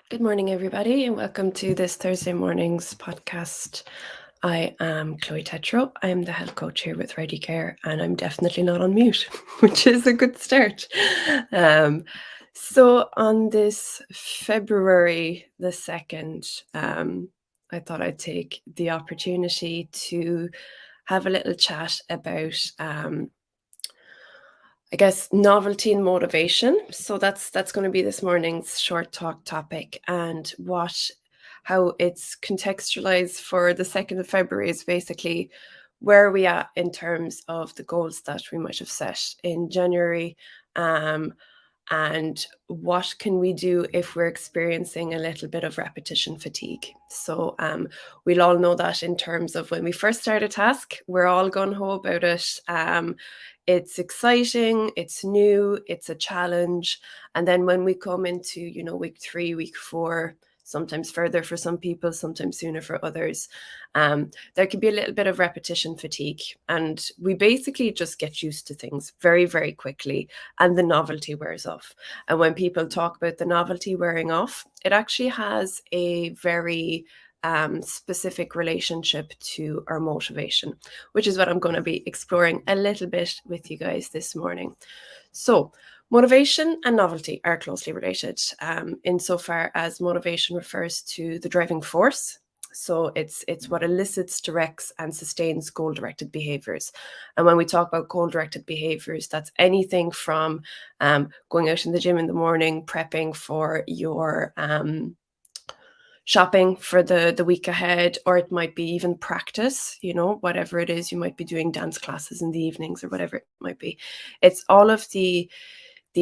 Good morning, everybody, and welcome to this Thursday morning's podcast. I am Chloe Tetro. I'm the health coach here with Ready Care, and I'm definitely not on mute, which is a good start. So on this February the 2nd, I thought I'd take the opportunity to have a little chat about I guess novelty and motivation. So that's going to be this morning's short talk topic, and how it's contextualized for the 2nd of February is basically where are we at in terms of the goals that we might have set in January, and what can we do if we're experiencing a little bit of repetition fatigue. So we'll all know that in terms of when we first start a task, we're all gung-ho about it. It's exciting, it's new, it's a challenge. And then when we come into, week 3, week 4, sometimes further for some people, sometimes sooner for others, there can be a little bit of repetition fatigue. And we basically just get used to things very, very quickly, and the novelty wears off. And when people talk about the novelty wearing off, it actually has a very specific relationship to our motivation, which is what I'm going to be exploring a little bit with you guys this morning. So motivation and novelty are closely related, insofar as motivation refers to the driving force. So it's what elicits, directs, and sustains goal-directed behaviors. And when we talk about goal-directed behaviors, that's anything from going out in the gym in the morning, prepping for your shopping for the week ahead, or it might be even practice, whatever it is. You might be doing dance classes in the evenings or whatever it might be. It's all of the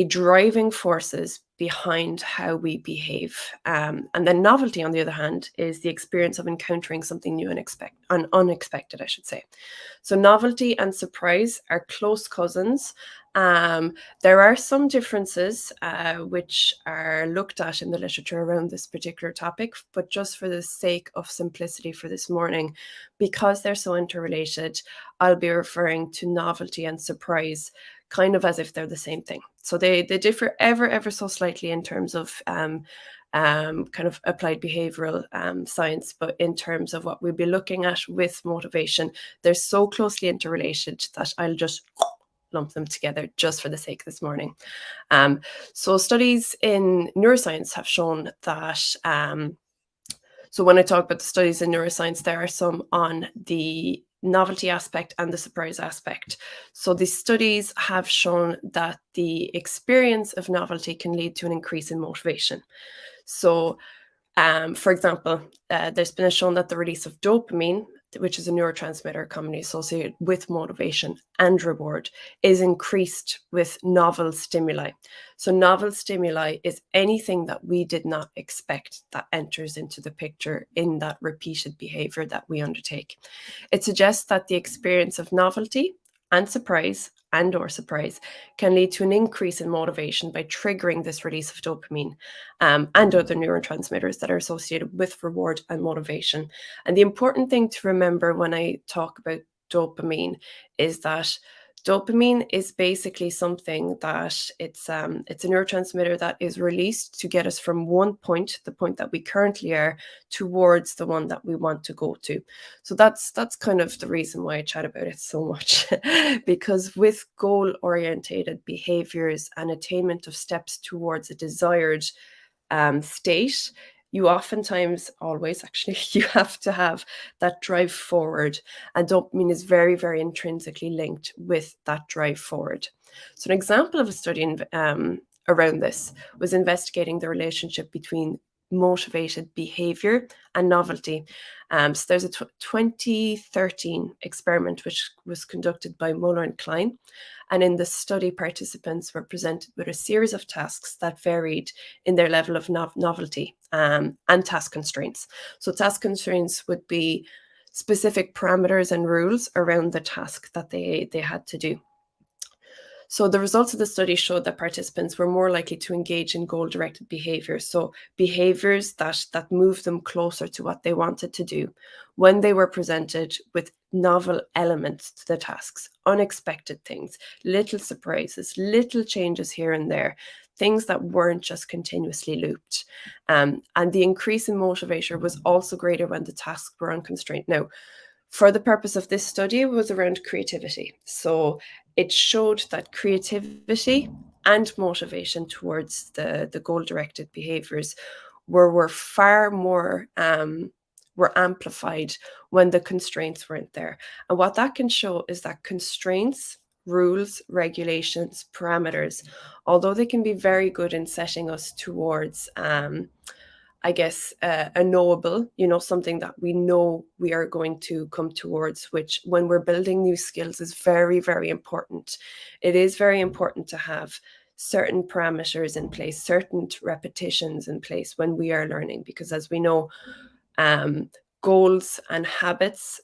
driving forces behind how we behave. And then novelty, on the other hand, is the experience of encountering something new and unexpected, I should say. So novelty and surprise are close cousins. There are some differences which are looked at in the literature around this particular topic, but just for the sake of simplicity for this morning, because they're so interrelated, I'll be referring to novelty and surprise kind of as if they're the same thing. So they differ ever so slightly in terms of kind of applied behavioral science, but in terms of what we'll be looking at with motivation, they're so closely interrelated that I'll just lump them together just for the sake of this morning. So studies in neuroscience have shown that so when I talk about the studies in neuroscience, there are some on the novelty aspect and the surprise aspect. So these studies have shown that the experience of novelty can lead to an increase in motivation. So, for example, there's been shown that the release of dopamine, which is a neurotransmitter commonly associated with motivation and reward, is increased with novel stimuli. So novel stimuli is anything that we did not expect that enters into the picture in that repeated behavior that we undertake. It suggests that the experience of novelty and surprise can lead to an increase in motivation by triggering this release of dopamine and other neurotransmitters that are associated with reward and motivation. And the important thing to remember when I talk about dopamine is that dopamine is basically something that it's a neurotransmitter that is released to get us from one point, the point that we currently are, towards the one that we want to go to. So that's kind of the reason why I chat about it so much, because with goal-orientated behaviors and attainment of steps towards a desired state, you oftentimes, always actually, you have to have that drive forward. And dopamine is very, very intrinsically linked with that drive forward. So an example of a study around this was investigating the relationship between motivated behavior and novelty. So there's a 2013 experiment which was conducted by Muller and Klein. And in the study, participants were presented with a series of tasks that varied in their level of novelty and task constraints. So task constraints would be specific parameters and rules around the task that they had to do. So the results of the study showed that participants were more likely to engage in goal-directed behaviors, so behaviors that move them closer to what they wanted to do when they were presented with novel elements to the tasks, unexpected things, little surprises, little changes here and there, things that weren't just continuously looped. And the increase in motivation was also greater when the tasks were unconstrained. Now, for the purpose of this study, it was around creativity. So it showed that creativity and motivation towards the goal-directed behaviors were far more were amplified when the constraints weren't there. And what that can show is that constraints, rules, regulations, parameters, although they can be very good in setting us towards I guess, a knowable, something that we know we are going to come towards, which when we're building new skills is very, very important. It is very important to have certain parameters in place, certain repetitions in place when we are learning, because as we know, goals and habits,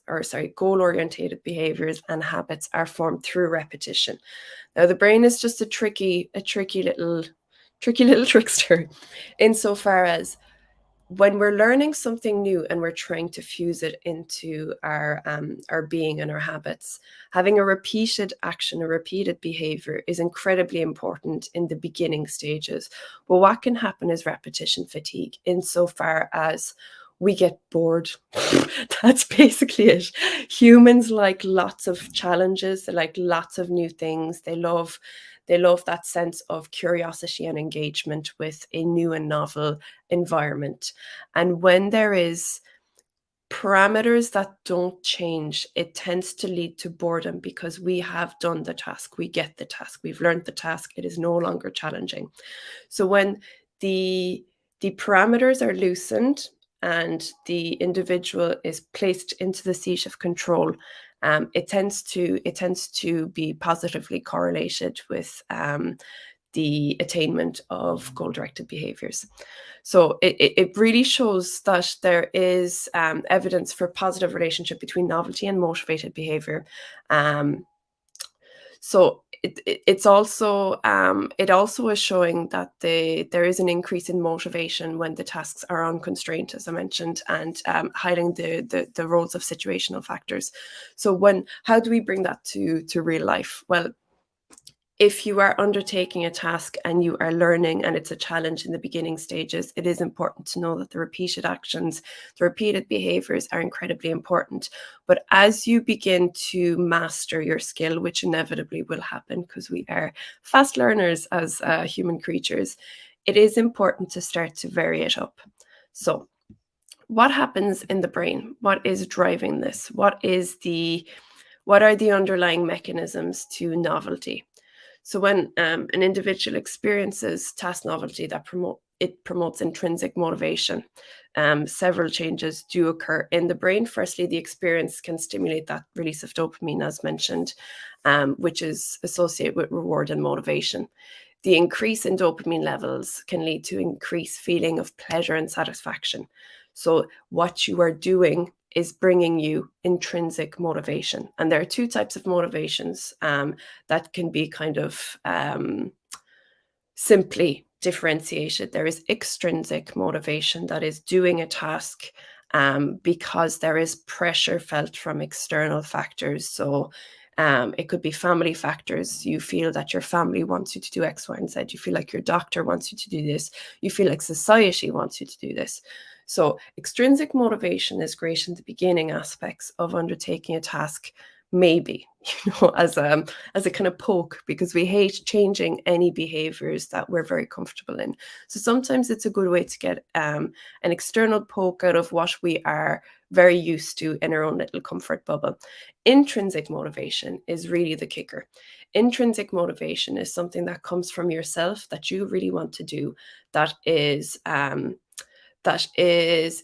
goal orientated behaviors and habits are formed through repetition. Now, the brain is just a tricky little trickster insofar as when we're learning something new and we're trying to fuse it into our being and our habits, having a repeated action, a repeated behavior is incredibly important in the beginning stages. But what can happen is repetition fatigue, insofar as we get bored. That's basically it. Humans like lots of challenges, they like lots of new things. They love that sense of curiosity and engagement with a new and novel environment. And when there is parameters that don't change, it tends to lead to boredom because we have done the task, we get the task, we've learned the task, it is no longer challenging. So when the parameters are loosened and the individual is placed into the seat of control, it tends to be positively correlated with the attainment of goal-directed behaviors. So it really shows that there is evidence for positive relationship between novelty and motivated behavior. So it also is showing that there is an increase in motivation when the tasks are unconstrained, as I mentioned, and highlighting the roles of situational factors. So how do we bring that to real life? Well, if you are undertaking a task and you are learning and it's a challenge in the beginning stages, it is important to know that the repeated actions, the repeated behaviors are incredibly important. But as you begin to master your skill, which inevitably will happen because we are fast learners as human creatures, it is important to start to vary it up. So what happens in the brain? What is driving this? What are the underlying mechanisms to novelty? So when an individual experiences task novelty, it promotes intrinsic motivation. Several changes do occur in the brain. Firstly, the experience can stimulate that release of dopamine, as mentioned, which is associated with reward and motivation. The increase in dopamine levels can lead to increased feeling of pleasure and satisfaction. So what you are doing is bringing you intrinsic motivation. And there are two types of motivations that can be kind of simply differentiated. There is extrinsic motivation, that is doing a task because there is pressure felt from external factors. So it could be family factors. You feel that your family wants you to do X, Y, and Z. You feel like your doctor wants you to do this. You feel like society wants you to do this. So extrinsic motivation is great in the beginning aspects of undertaking a task, maybe, as a kind of poke, because we hate changing any behaviors that we're very comfortable in. So sometimes it's a good way to get an external poke out of what we are very used to in our own little comfort bubble. Intrinsic motivation is really the kicker. Intrinsic motivation is something that comes from yourself, that you really want to do, that is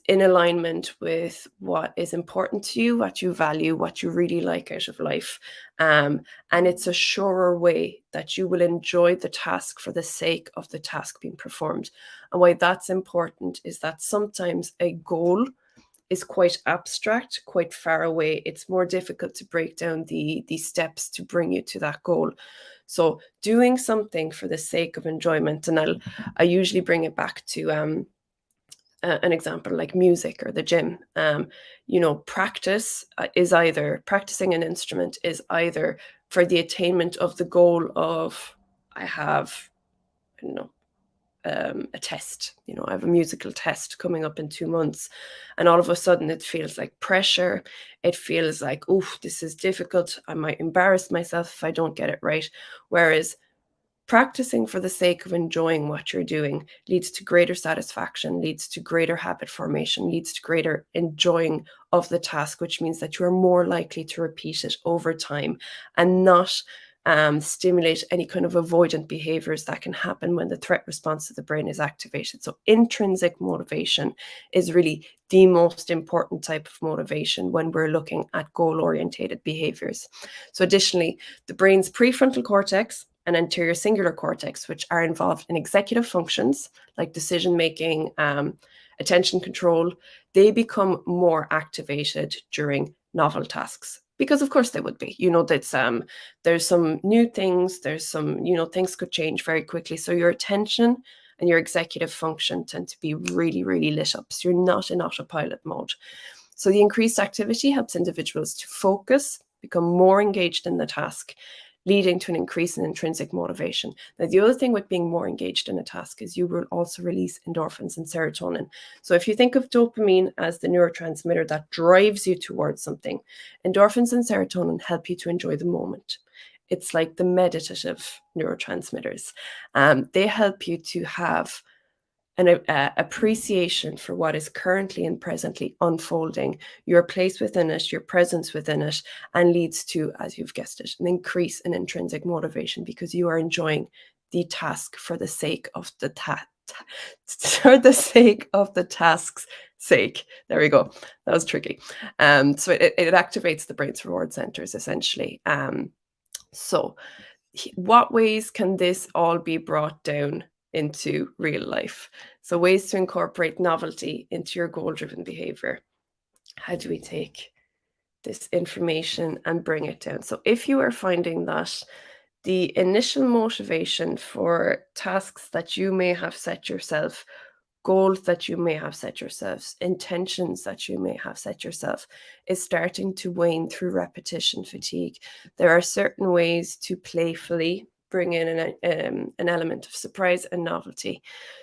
in alignment with what is important to you, what you value, what you really like out of life. And it's a surer way that you will enjoy the task for the sake of the task being performed. And why that's important is that sometimes a goal is quite abstract, quite far away. It's more difficult to break down the steps to bring you to that goal. So doing something for the sake of enjoyment, and I usually bring it back to an example like music or the gym. Practice is either practicing an instrument is either for the attainment of the goal of I have, I don't know, a test. I have a musical test coming up in 2 months, and all of a sudden it feels like pressure. It feels like, oh, this is difficult. I might embarrass myself if I don't get it right. Whereas practicing for the sake of enjoying what you're doing leads to greater satisfaction, leads to greater habit formation, leads to greater enjoying of the task, which means that you are more likely to repeat it over time and not stimulate any kind of avoidant behaviors that can happen when the threat response of the brain is activated. So intrinsic motivation is really the most important type of motivation when we're looking at goal-orientated behaviors. So additionally, the brain's prefrontal cortex and anterior cingulate cortex, which are involved in executive functions like decision-making, attention control, they become more activated during novel tasks. Because of course they would be, that's there's some new things, there's some, things could change very quickly. So your attention and your executive function tend to be really, really lit up. So you're not in autopilot mode. So the increased activity helps individuals to focus, become more engaged in the task, leading to an increase in intrinsic motivation. Now, the other thing with being more engaged in a task is you will also release endorphins and serotonin. So if you think of dopamine as the neurotransmitter that drives you towards something, endorphins and serotonin help you to enjoy the moment. It's like the meditative neurotransmitters. They help you to have an appreciation for what is currently and presently unfolding, your place within it, your presence within it, and leads to, as you've guessed it, an increase in intrinsic motivation because you are enjoying the task for the sake of the for the sake of the task's sake. There we go. That was tricky. So it activates the brain's reward centers essentially. So what ways can this all be brought down into real life? So ways to incorporate novelty into your goal-driven behavior. How do we take this information and bring it down? So if you are finding that the initial motivation for tasks that you may have set yourself, goals that you may have set yourselves, intentions that you may have set yourself, is starting to wane through repetition fatigue, there are certain ways to playfully bring in an element of surprise and novelty.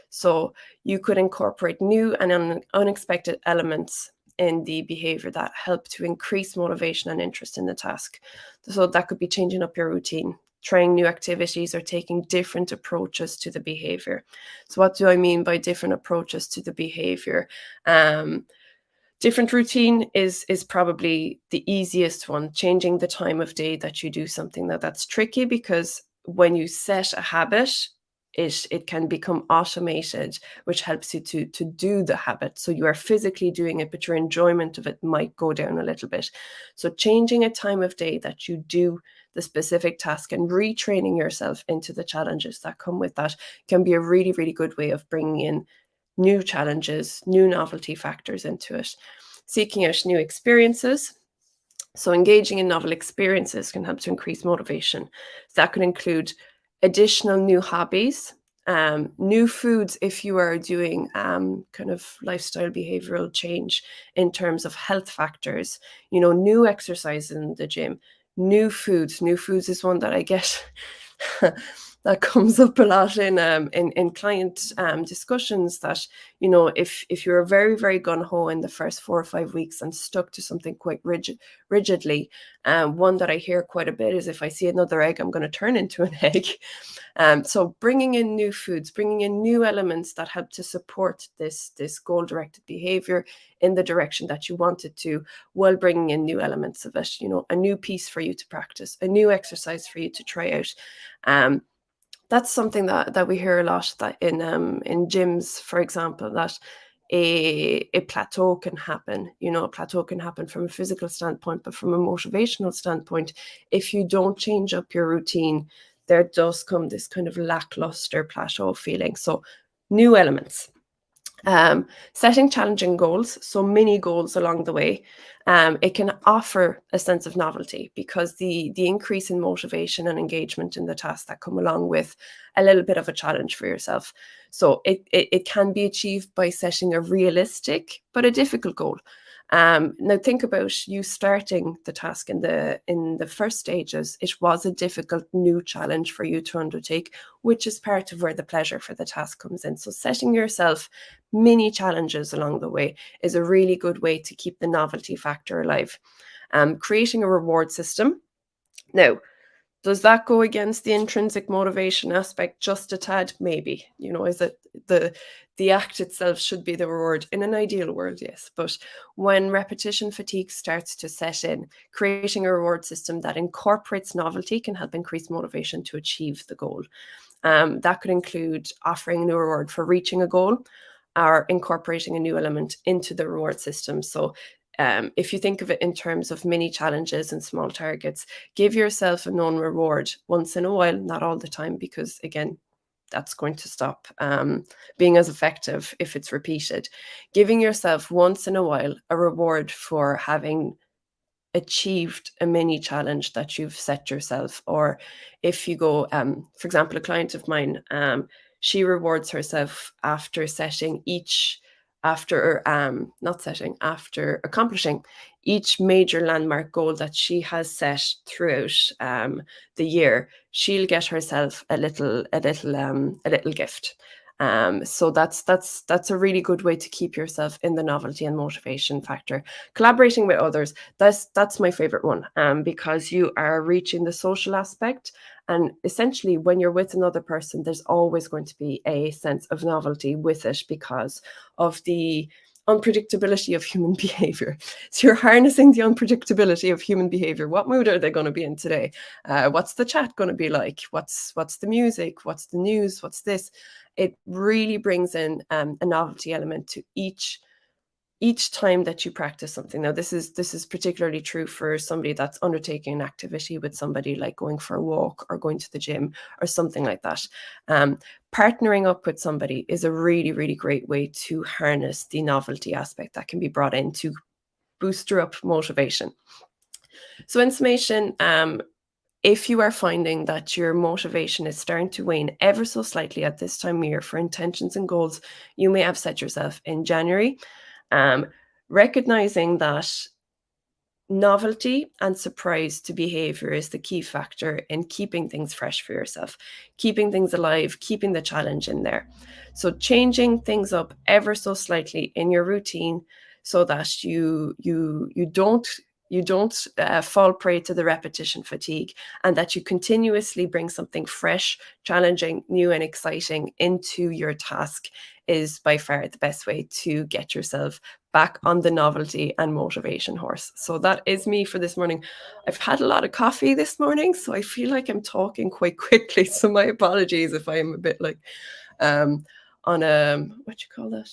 So you could incorporate new and unexpected elements in the behavior that help to increase motivation and interest in the task. So that could be changing up your routine, trying new activities, or taking different approaches to the behavior. So what do I mean by different approaches to the behavior? Different routine is probably the easiest one. Changing the time of day that you do something. That's tricky because when you set a habit, it can become automated, which helps you to do the habit. So you are physically doing it, but your enjoyment of it might go down a little bit. So changing a time of day that you do the specific task and retraining yourself into the challenges that come with that can be a really, really good way of bringing in new challenges, new novelty factors into it. Seeking out new experiences. So engaging in novel experiences can help to increase motivation. So that could include additional new hobbies, new foods if you are doing kind of lifestyle behavioral change in terms of health factors, new exercise in the gym, new foods. New foods is one that I get that comes up a lot in client discussions, that if you're very, very gung-ho in the first 4 or 5 weeks and stuck to something quite rigidly, one that I hear quite a bit is, if I see another egg, I'm going to turn into an egg. So bringing in new foods, bringing in new elements that help to support this goal-directed behavior in the direction that you want it to, while bringing in new elements of it, a new piece for you to practice, a new exercise for you to try out. That's something that we hear a lot, that in gyms, for example, that a plateau can happen. A plateau can happen from a physical standpoint, but from a motivational standpoint, if you don't change up your routine, there does come this kind of lackluster plateau feeling. So new elements. Setting challenging goals, so mini goals along the way, it can offer a sense of novelty because the increase in motivation and engagement in the task that come along with a little bit of a challenge for yourself. So it can be achieved by setting a realistic but a difficult goal. Now think about you starting the task in the first stages. It was a difficult new challenge for you to undertake, which is part of where the pleasure for the task comes in. So setting yourself mini challenges along the way is a really good way to keep the novelty factor alive. Creating a reward system. Now, does that go against the intrinsic motivation aspect just a tad? Maybe. Is it the act itself should be the reward? In an ideal world, yes. But when repetition fatigue starts to set in, creating a reward system that incorporates novelty can help increase motivation to achieve the goal. That could include offering a new reward for reaching a goal or incorporating a new element into the reward system. So if you think of it in terms of mini challenges and small targets, give yourself a known reward once in a while, not all the time, because again, that's going to stop being as effective if it's repeated. Giving yourself once in a while a reward for having achieved a mini challenge that you've set yourself. Or if you go, for example, a client of mine, she rewards herself after setting each after not setting after accomplishing each major landmark goal that she has set throughout the year. She'll get herself a little gift. So that's a really good way to keep yourself in the novelty and motivation factor. Collaborating with others, that's my favorite one, because you are reaching the social aspect, and essentially when you're with another person, there's always going to be a sense of novelty with it because of the unpredictability of human behavior. So you're harnessing the unpredictability of human behavior. What mood are they going to be in today? What's the chat going to be like? What's the music? What's the news? What's this? It really brings in a novelty element to each time that you practice something. Now, this is particularly true for somebody that's undertaking an activity with somebody, like going for a walk or going to the gym or something like that. Partnering up with somebody is a really, really great way to harness the novelty aspect that can be brought in to booster up motivation. So in summation, if you are finding that your motivation is starting to wane ever so slightly at this time of year for intentions and goals you may have set yourself in January, recognizing that novelty and surprise to behavior is the key factor in keeping things fresh for yourself, keeping things alive, keeping the challenge in there. So changing things up ever so slightly in your routine so that you don't fall prey to the repetition fatigue, and that you continuously bring something fresh, challenging, new, and exciting into your task is by far the best way to get yourself back on the novelty and motivation horse. So that is me for this morning. I've had a lot of coffee this morning, so I feel like I'm talking quite quickly. So my apologies if I am a bit like um on a what you call that?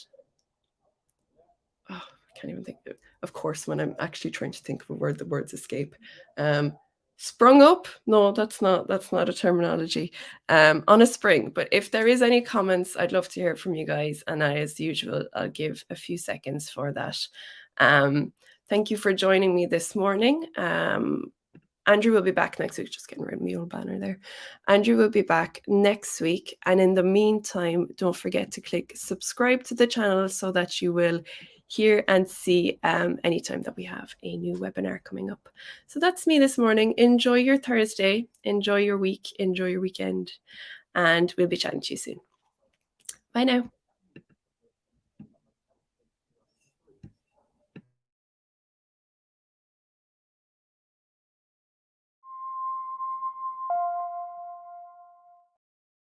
Oh, I can't even think. Of course, when I'm actually trying to think of a word, the words escape. Um, Sprung up? No, that's not a terminology. On a spring. But if there is any comments, I'd love to hear from you guys. And as usual, I'll give a few seconds for that. Thank you for joining me this morning. Andrew will be back next week. Just getting rid of my old banner there. Andrew will be back next week. And in the meantime, don't forget to click subscribe to the channel so that you will hear and see anytime that we have a new webinar coming up. So that's me this morning. Enjoy your Thursday. Enjoy your week. Enjoy your weekend. And we'll be chatting to you soon. Bye now.